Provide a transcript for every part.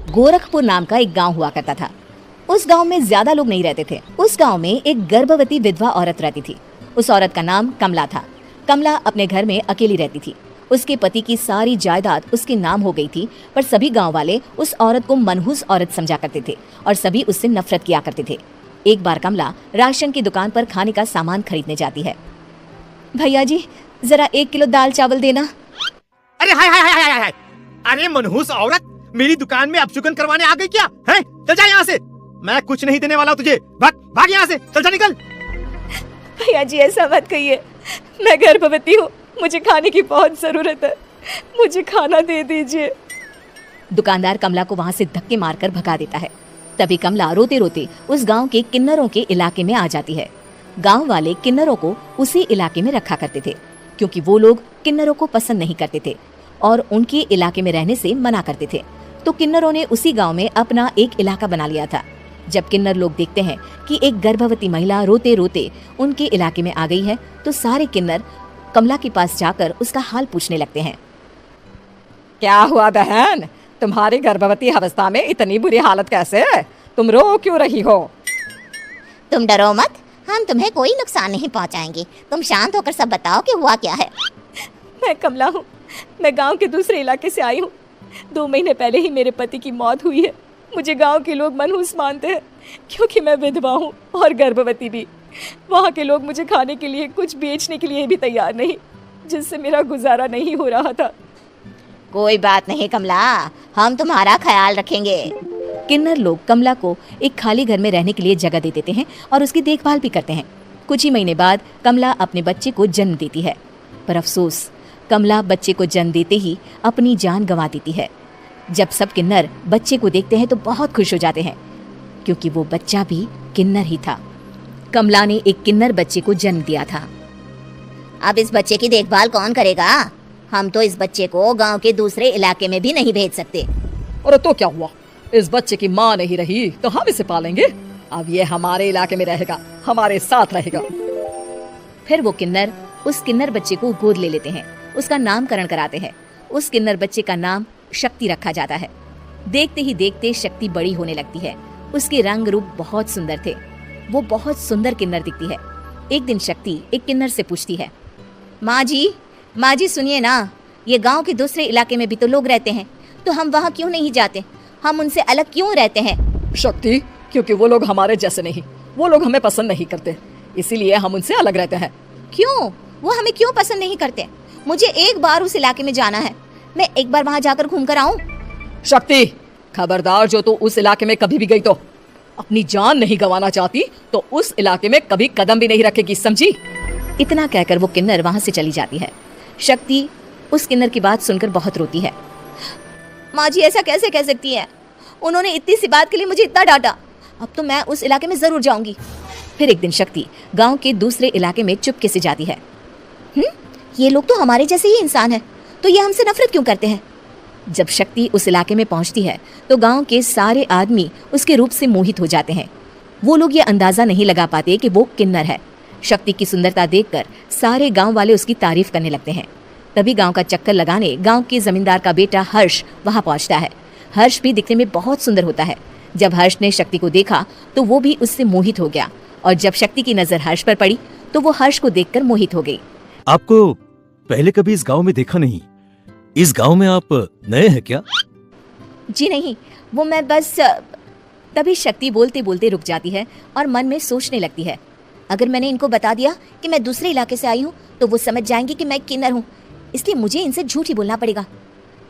गोरखपुर नाम का एक गांव हुआ करता था। उस गांव में ज्यादा लोग नहीं रहते थे। उस गांव में एक गर्भवती विधवा औरत रहती थी। उस औरत का नाम कमला था। कमला अपने घर में अकेली रहती थी। उसके पति की सारी जायदाद उसके नाम हो गई थी, पर सभी गांव वाले उस औरत को मनहूस औरत समझा करते थे और सभी उससे नफरत किया करते थे। एक बार कमला राशन की दुकान पर खाने का सामान खरीदने जाती है। भैया जी, जरा 1 किलो दाल चावल देना। अरे हाय हाय हाय हाय हाय, अरे मनहूस औरत, मेरी दुकान में अपशुकन करवाने आ गई क्या है? चल जा यहाँ से, मैं कुछ नहीं देने वाला तुझे। भाग भाग यहाँ से, चल जा निकल। भैया जी ऐसा मत कहिए, मैं गर्भवती हूँ, मुझे खाने की बहुत जरूरत है, मुझे खाना दे दीजिए। दुकानदार कमला को वहाँ से धक्के मारकर भगा देता है। तभी कमला रोते रोते उस गांव के किन्नरों के इलाके में आ जाती है। गांव वाले किन्नरों को उसी इलाके में रखा करते थे, क्योंकि वो लोग किन्नरों को पसंद नहीं करते थे और उनके इलाके में रहने से मना करते थे। तो किन्नरों ने उसी गांव में अपना एक इलाका बना लिया था। जब किन्नर लोग देखते हैं कि एक गर्भवती महिला रोते रोते उनके इलाके में आ गई है, तो सारे किन्नर कमला के पास जाकर उसका हाल पूछने लगते हैं। क्या हुआ बहन, तुम्हारी गर्भवती अवस्था में इतनी बुरी हालत कैसे है? तुम रो क्यों रही हो? तुम डरो मत, हम तुम्हें कोई नुकसान नहीं पहुंचाएंगे। तुम शांत होकर सब बताओ कि हुआ क्या है। मैं कमला हूँ, मैं गांव के दूसरे इलाके से आई हूँ। 2 महीने पहले ही मेरे पति की मौत हुई है। मुझे गांव के लोग मनहूस मानते हैं, क्योंकि मैं विधवा हूँ और गर्भवती भी। वहाँ के लोग मुझे खाने के लिए कुछ बेचने के लिए भी तैयार नहीं, जिससे मेरा गुजारा नहीं हो रहा था। कोई बात नहीं कमला, हम तुम्हारा ख्याल रखेंगे। किन्नर लोग कमला को एक खाली घर में रहने के लिए जगह दे देते हैं और उसकी देखभाल भी करते हैं। कुछ ही महीने बाद कमला अपने बच्चे को जन्म देती है, पर अफसोस, कमला बच्चे को जन्म देते ही अपनी जान गंवा देती है। जब सब किन्नर बच्चे को देखते हैं तो बहुत खुश हो जाते हैं, क्योंकि वो बच्चा भी किन्नर ही था। कमला ने एक किन्नर बच्चे को जन्म दिया था। अब इस बच्चे की देखभाल कौन करेगा? हम तो इस बच्चे को गांव के दूसरे इलाके में भी नहीं भेज सकते। और तो क्या हुआ, इस बच्चे की माँ नहीं रही तो हम इसे पालेंगे। अब ये हमारे इलाके में रहेगा, हमारे साथ रहेगा। फिर वो किन्नर उस किन्नर बच्चे को गोद ले लेते हैं, उसका नामकरण कराते हैं। उस किन्नर बच्चे का नाम शक्ति रखा जाता है। देखते ही देखते शक्ति बड़ी होने लगती है। उसके रंग रूप बहुत सुंदर थे। वो बहुत सुंदर किन्नर दिखती है। एक दिन शक्ति एक किन्नर से पूछती है, माँ जी सुनिए ना, ये गांव के दूसरे इलाके में भी तो लोग रहते हैं, तो हम वहाँ क्यों नहीं जाते? हम उनसे अलग क्यों रहते हैं? शक्ति, क्योंकि वो लोग हमारे जैसे नहीं, वो लोग हमें पसंद नहीं करते, इसीलिए हम उनसे अलग रहते हैं। क्यों? वो हमें क्यों पसंद नहीं करते? मुझे एक बार उस इलाके में जाना है, मैं एक बार वहाँ जाकर घूम कर आऊँ। शक्ति, खबरदार, जो तू उस इलाके में कभी भी गई तो अपनी जान नहीं गंवाना चाहती तो उस इलाके में कभी कदम भी नहीं रखेगी, समझी? इतना कहकर वो किन्नर वहाँ से चली जाती है। शक्ति उस किन्नर की बात सुनकर बहुत रोती है। माँ जी ऐसा कैसे कह सकती है? उन्होंने इतनी सी बात के लिए मुझे इतना डांटा। अब तो मैं उस इलाके में जरूर जाऊंगी। फिर एक दिन शक्ति गांव के दूसरे इलाके में चुपके से जाती है। ये लोग तो हमारे जैसे ही इंसान हैं, तो ये हमसे नफरत क्यों करते हैं? जब शक्ति उस इलाके में पहुंचती है तो गांव के सारे आदमी उसके रूप से मोहित हो जाते हैं। वो लोग ये अंदाजा नहीं लगा पाते कि वो किन्नर है। शक्ति की सुंदरता देखकर सारे गांव वाले उसकी तारीफ करने लगते हैं। तभी गांव का चक्कर लगाने गांव के जमींदार का बेटा हर्ष वहां पहुंचता है। हर्ष भी दिखने में बहुत सुंदर होता है। जब हर्ष ने शक्ति को देखा तो वो भी उससे मोहित हो गया, और जब शक्ति की नजर हर्ष पर पड़ी तो वो हर्ष को देखकर मोहित हो गई। आपको पहले कभी इस गांव में देखा नहीं। इस गांव में आप नए हैं क्या? जी नहीं, वो मैं बस। तभी शक्ति बोलते बोलते रुक जाती है और मन में सोचने लगती है, अगर मैंने इनको बता दिया कि मैं दूसरे इलाके से आई हूँ तो वो समझ जाएंगे कि मैं किन्नर हूँ, इसलिए मुझे इनसे झूठ ही बोलना पड़ेगा।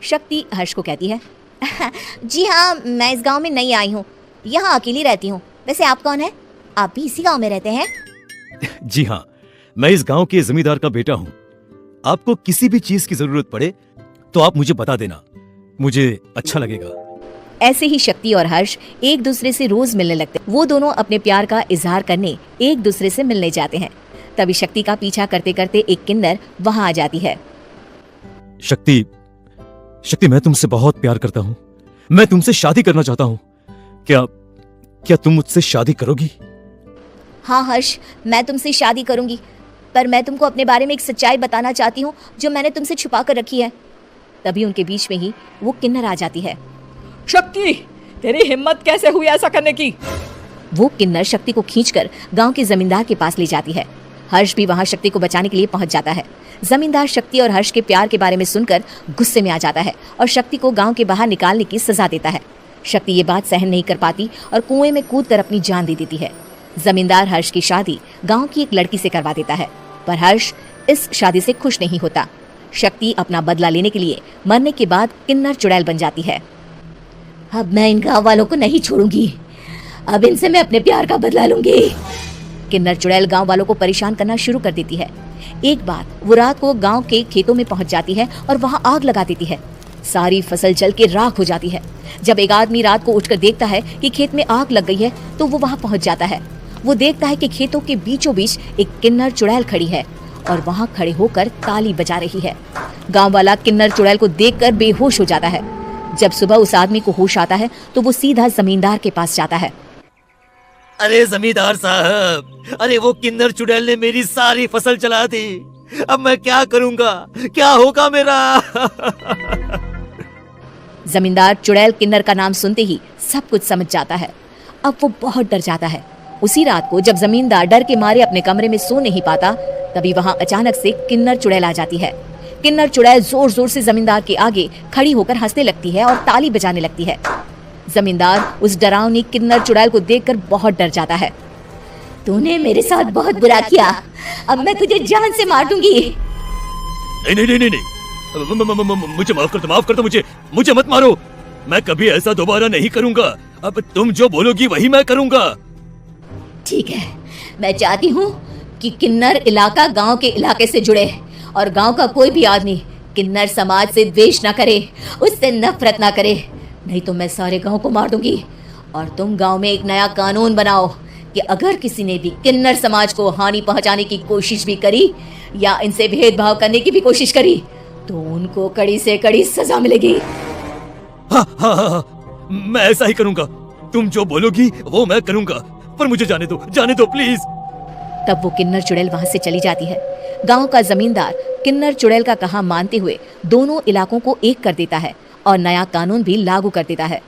शक्ति हर्ष को कहती है, जी हाँ, मैं इस गांव में नई आई हूँ, यहाँ अकेली रहती हूँ। वैसे आप कौन है? आप भी इसी गांव में रहते हैं? जी हाँ, मैं इस गांव के जमींदार का बेटा हूँ। आपको किसी भी चीज की जरूरत पड़े तो आप मुझे बता देना, मुझे अच्छा लगेगा। ऐसे ही शक्ति और हर्ष एक दूसरे से रोज मिलने लगते। वो दोनों अपने प्यार का इजहार करने एक दूसरे से मिलने जाते हैं। तभी शक्ति का पीछा करते करते एक किन्नर वहां आ जाती है। शक्ति, मैं तुमसे बहुत प्यार करता हूँ। मैं तुमसे शादी करना चाहता हूँ। क्या तुम मुझसे शादी करोगी? हाँ हर्ष, मैं तुमसे शादी करूंगी, पर मैं तुमको अपने बारे में एक सच्चाई बताना चाहती हूँ जो मैंने तुमसे छुपा कर रखी है। तभी उनके बीच में ही वो किन्नर आ जाती है। शक्ति, तेरी हिम्मत कैसे हुई ऐसा करने की? वो किन्नर शक्ति को खींचकर गांव के जमींदार के पास ले जाती है। हर्ष भी वहां शक्ति को बचाने के लिए पहुंच जाता है। जमींदार शक्ति और हर्ष के प्यार के बारे में सुनकर गुस्से में आ जाता है और शक्ति को गांव के बाहर निकालने की सजा देता है। शक्ति ये बात सहन नहीं कर पाती और कुएं में कूदकर अपनी जान दे देती है। जमींदार हर्ष की शादी गांव की एक लड़की से करवा देता है, पर हर्ष इस शादी से खुश नहीं होता। शक्ति अपना बदला लेने के लिए मरने के बाद किन्नर चुड़ैल बन जाती है। अब मैं इन गाँव वालों को नहीं छोड़ूंगी, अब इनसे मैं अपने प्यार का बदला लूंगी। किन्नर चुड़ैल गांव वालों को परेशान करना शुरू कर देती है। एक बार वो रात को गांव के खेतों में पहुंच जाती है और वहां आग लगा देती है। सारी फसल जल के राख हो जाती है। जब एक आदमी रात को उठकर देखता है कि खेत में आग लग गई है तो वो वहां पहुंच जाता है। वो देखता है कि खेतों के बीचों बीच एक किन्नर चुड़ैल खड़ी है और वहां खड़े होकर ताली बजा रही है। गांव वाला किन्नर चुड़ैल को देखकर बेहोश हो जाता है। जब सुबह उस आदमी को होश आता है तो वो सीधा जमींदार के पास जाता है। अरे जमींदार साहब, अरे वो किन्नर चुड़ैल ने मेरी सारी फसल जला दी। अब मैं क्या करूंगा, क्या होगा मेरा? जमींदार चुड़ैल किन्नर का नाम सुनते ही सब कुछ समझ जाता है। अब वो बहुत डर जाता है। उसी रात को जब जमींदार डर के मारे अपने कमरे में सो नहीं पाता, तभी वहां अचानक से किन्नर चुड़ैल आ जाती है। किन्नर चुड़ैल जोर जोर से जमींदार के आगे खड़ी होकर हंसने लगती है और ताली बजाने लगती है। जमींदार उस डरावनी किन्नर चुड़ैल को देखकर बहुत डर जाता है। तूने मेरे साथ बहुत बुरा किया, अब मैं तुझे जान से मार दूंगी। नहीं नहीं नहीं नहीं, मुझे माफ कर दो, मुझे मत मारो। मैं कभी ऐसा दोबारा नहीं करूंगा। अब तुम जो बोलोगी वही मैं करूंगा। ठीक है, मैं चाहती हूँ कि किन्नर इलाका गांव के इलाके से जुड़े और गांव का कोई भी आदमी किन्नर समाज से द्वेष न करे, उससे नफरत न करे, नहीं तो मैं सारे गांव को मार दूंगी। और तुम गांव में एक नया कानून बनाओ कि अगर किसी ने भी किन्नर समाज को हानि पहुंचाने की कोशिश भी करी या इनसे भेदभाव करने की भी कोशिश करी तो उनको कड़ी से कड़ी सजा मिलेगी। हाँ, मैं ऐसा ही करूंगा। तुम जो बोलोगी वो मैं करूंगा, पर मुझे जाने दो प्लीज। तब वो किन्नर चुड़ैल वहां से चली जाती है। गांव का जमींदार किन्नर चुड़ैल का कहा मानते हुए दोनों इलाकों को एक कर देता है और नया कानून भी लागू कर देता है।